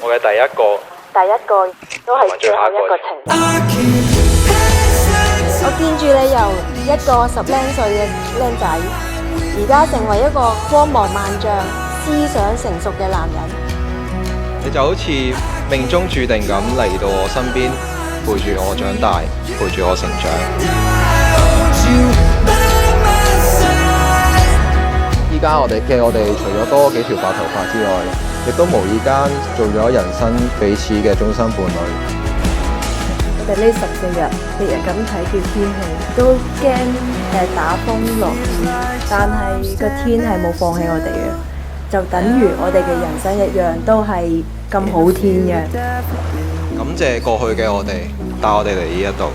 我嘅第一個都係最後一個情人。我見住你由一個10零歲嘅僆仔，而家成為一個光芒萬丈、思想成熟嘅男人。你就好似命中注定咁嚟到我身邊，陪住我長大，陪住我成長。依家我哋除咗多幾條白頭髮之外，亦都無意間做咗人生彼此嘅終身伴侶。我哋呢14日日日咁睇住天氣，都驚打風落雨，但係個天係冇放棄我哋嘅，就等於我哋嘅人生一樣，都係咁好天嘅。感謝過去嘅我哋，帶我哋嚟呢一度。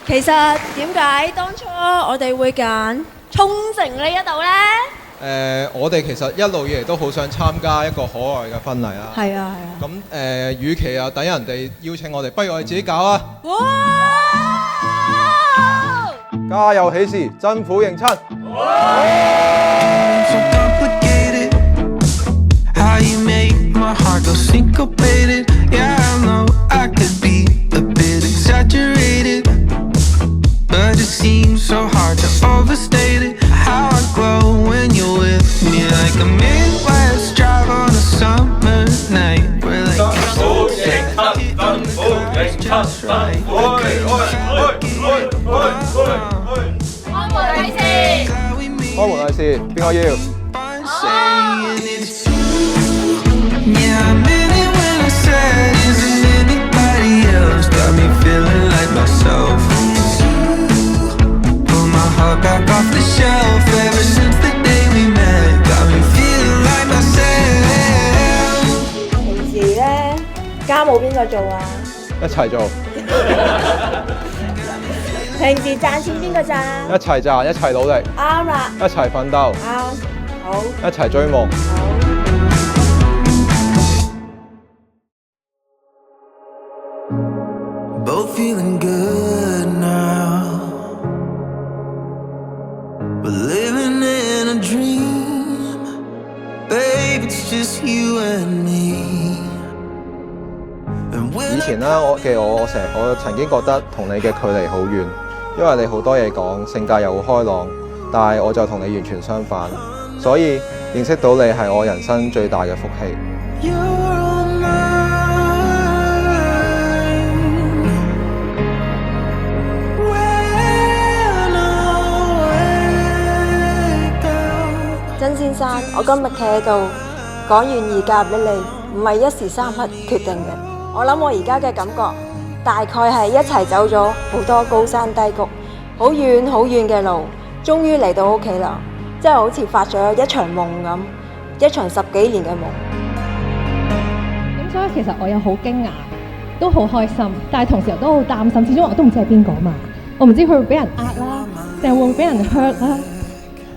其實點解當初我哋會揀沖繩呢一度呢？我哋其實一路以嚟都好想參加一個可愛嘅婚禮啦。係啊。咁與其等人哋邀請我哋，不如我哋自己搞啊！哇！家有喜事，真婦迎親。開門利是，邊個要？平時咧家務邊個做啊？一齊做。平時賺錢邊個賺？一齊賺，一齊努力。啱啦。一齊奮鬥。啱。好。一齊追夢。Both feeling good now. We're living in a dream. Babe, it's just you and me. 以前啦，我曾經覺得同你嘅距離好遠，因為你好多嘢講，性格又好開朗，但係我就同你完全相反，所以認識到你係我人生最大嘅福氣。曾先生，我今日企喺度講願意嫁俾你，唔係一時三刻決定嘅。我諗我而家嘅感覺，大概係一齊走咗好多高山低谷，好遠好遠嘅路，終於嚟到屋企啦！真係好似發咗一場夢咁，一場10幾年嘅夢。咁所以其實我又好驚訝，都好開心，但係同時又都好擔心，始終我都唔知係邊個嘛，我唔知佢會俾人呃啦，定係會唔會俾人 hurt 啦。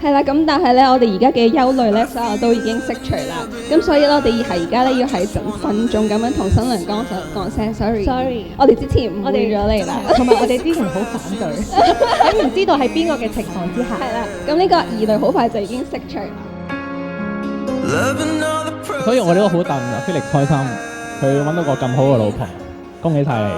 係啦，咁但係咧，我哋而家嘅憂慮咧，所有都已經釋除啦。咁所以咧，我哋而家咧要係慎重咁樣同新娘講聲 sorry。我哋之前誤會咗你啦，同埋我哋之前好反對，喺唔知道係邊個嘅情況之下。係啦，咁呢個疑慮好快就已經釋除。所以我哋都好戥啊，菲力開心，佢揾到個咁好嘅老婆，恭喜晒你！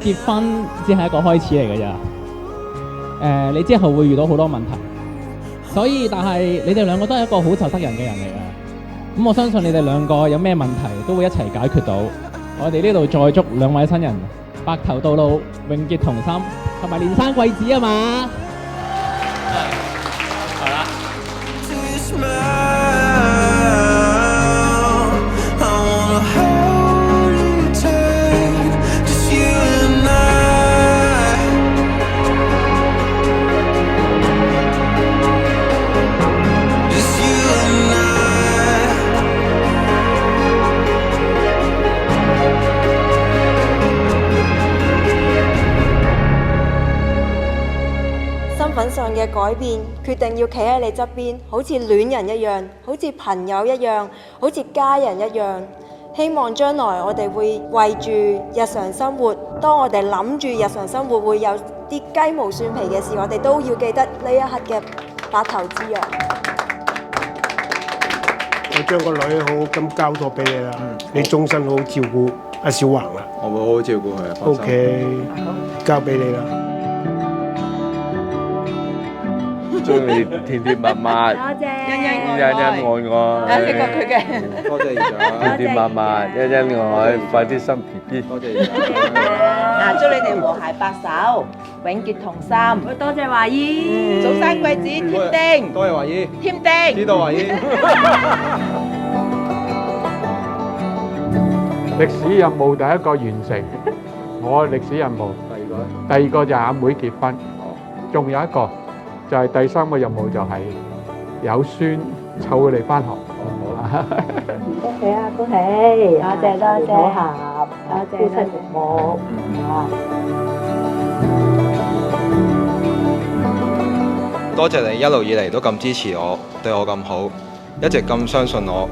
結婚只係一個開始嚟嘅咋，你之後會遇到好多問題，所以但係你哋兩個都係一個好就得人嘅人嚟嘅，咁我相信你哋兩個有咩問題都會一齊解決到。我哋呢度再祝兩位新人白頭到老，永結同心，同埋連生貴子啊嘛！係啦。身份上嘅改變，決定要企喺你側邊，好似戀人一樣，好似朋友一樣，好似家人一樣。希望將來我哋會為住日常生活，當我哋諗住日常生活會有啲雞毛蒜皮嘅事，我哋都要記得呢一刻嘅白頭之約。我將個女好好咁交託俾你啦，你終身好好照顧阿小橫啦。我會好好照顧佢啊。放心。 OK，交俾你啦。祝你甜甜蜜蜜，欣欣欣愛愛，多謝姨丈。甜甜蜜蜜，欣欣愛愛，快啲生 BB。多謝姨丈。祝你哋和諧白首，永結同心。多謝華姨，早生貴子，添丁，多謝華姨。添丁。知道華姨。歷史任務第一個完成，我歷史任務。第二個就係阿妹結婚，仲有一個就係第三個任務就係有孫湊佢哋返學。恭喜啊！恭喜！多謝多謝，好合，多謝夫妻服務。多謝你一路以嚟都咁支持我，對我咁好，一直咁相信我，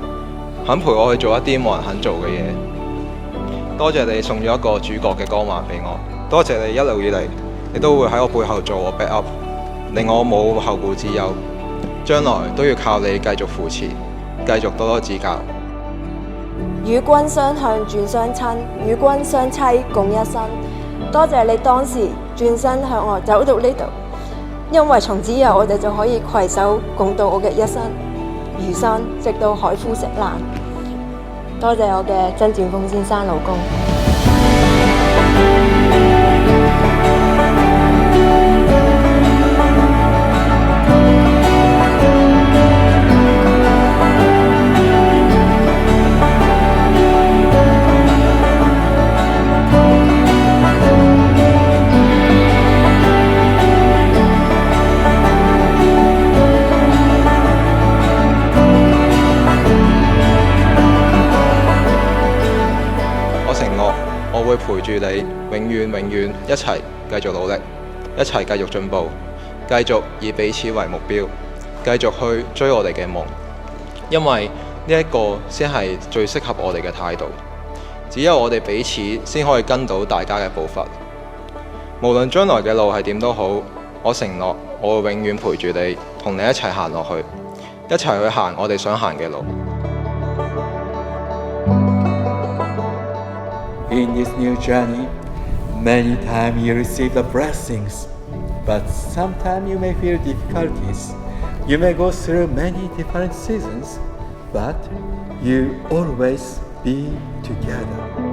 肯陪我去做一啲冇人肯做嘅嘢。多謝你送咗一個主角嘅光環俾我，多謝你一路以嚟，你都會喺我背後做我 back up， 令我冇後顧之憂。將來都要靠你繼續扶持，繼續多多指教。與君相向轉相親，與君相妻共一生。多謝你當時轉身向我走到呢度，因為從此以後我哋就可以攜手共度我嘅一生餘生，直到海枯石爛。多謝我嘅曾志峰先生老公。我會陪住你，永遠一齊繼續努力，一齊繼續進步，繼續以彼此為目標，繼續去追我哋嘅夢。因為呢一個先係最適合我哋嘅態度。只有我哋彼此先可以跟到大家嘅步伐。無論將來嘅路係點都好，我承諾我會永遠陪住你，同你一齊行落去，一齊去行我哋想行嘅路。In this new journey, many times you receive the blessings, but sometimes you may feel difficulties. You may go through many different seasons, but you always be together.